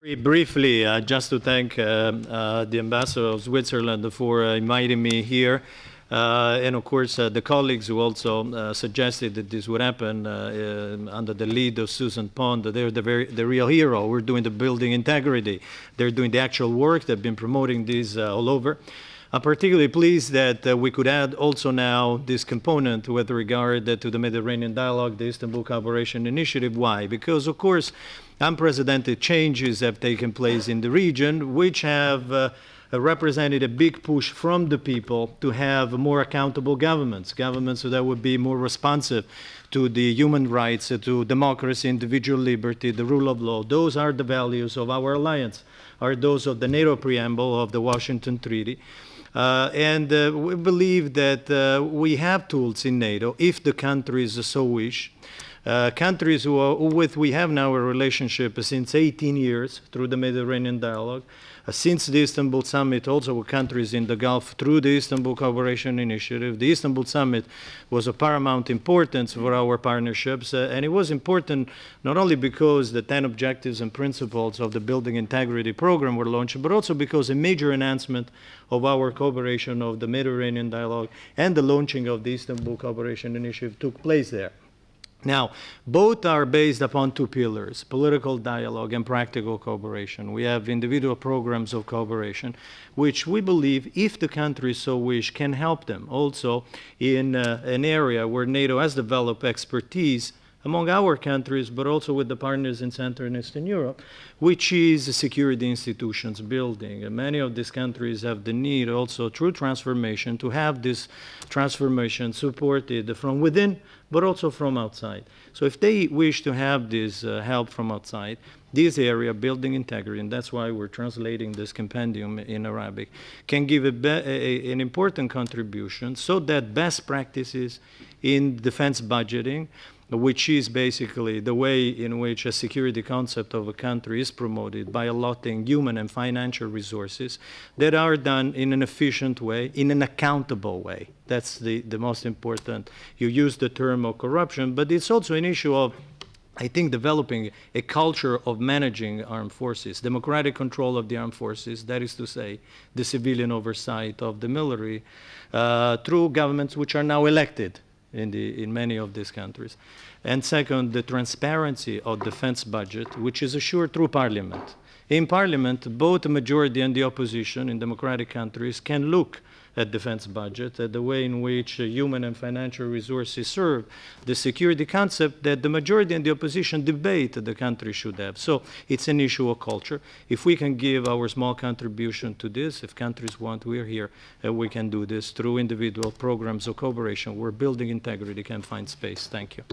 Very briefly, just to thank the ambassador of Switzerland for inviting me here. And of course, the colleagues who also suggested that this would happen under the lead of Susan Pond. They're the real hero. We're doing the building integrity. They're doing the actual work. They've been promoting this all over. I'm particularly pleased that we could add also now this component with regard to the Mediterranean Dialogue, the Istanbul Cooperation Initiative. Why? Because, of course, unprecedented changes have taken place in the region, which have represented a big push from the people to have more accountable governments that would be more responsive to the human rights, to democracy, individual liberty, the rule of law. Those are the values of our alliance, are those of the NATO preamble of the Washington Treaty. We believe that we have tools in NATO, if the countries so wish. Countries with we have now a relationship since 18 years through the Mediterranean Dialogue. Since the Istanbul Summit, also with countries in the Gulf through the Istanbul Cooperation Initiative. The Istanbul Summit was of paramount importance for our partnerships, and it was important not only because the 10 objectives and principles of the Building Integrity Program were launched, but also because a major enhancement of our cooperation of the Mediterranean Dialogue and the launching of the Istanbul Cooperation Initiative took place there. Now, both are based upon two pillars, political dialogue and practical cooperation. We have individual programs of cooperation, which we believe, if the countries so wish, can help them also in an area where NATO has developed expertise among our countries, but also with the partners in Central and Eastern Europe, which is security institutions building. And many of these countries have the need also through transformation to have this transformation supported from within, but also from outside. So if they wish to have this help from outside, this area, building integrity, and that's why we're translating this compendium in Arabic, can give an important contribution so that best practices in defense budgeting, which is basically the way in which a security concept of a country is promoted by allotting human and financial resources that are done in an efficient way, in an accountable way. That's the most important. You use the term of corruption, but it's also an issue of, I think, developing a culture of managing armed forces, democratic control of the armed forces, that is to say, the civilian oversight of the military, through governments which are now elected in many of these countries. And second, the transparency of defense budget, which is assured through parliament. In parliament, both the majority and the opposition in democratic countries can look at defense budget, at the way in which human and financial resources serve the security concept that the majority and the opposition debate that the country should have. So it's an issue of culture. If we can give our small contribution to this, if countries want, we're here, and we can do this through individual programs of cooperation where building integrity can find space. Thank you.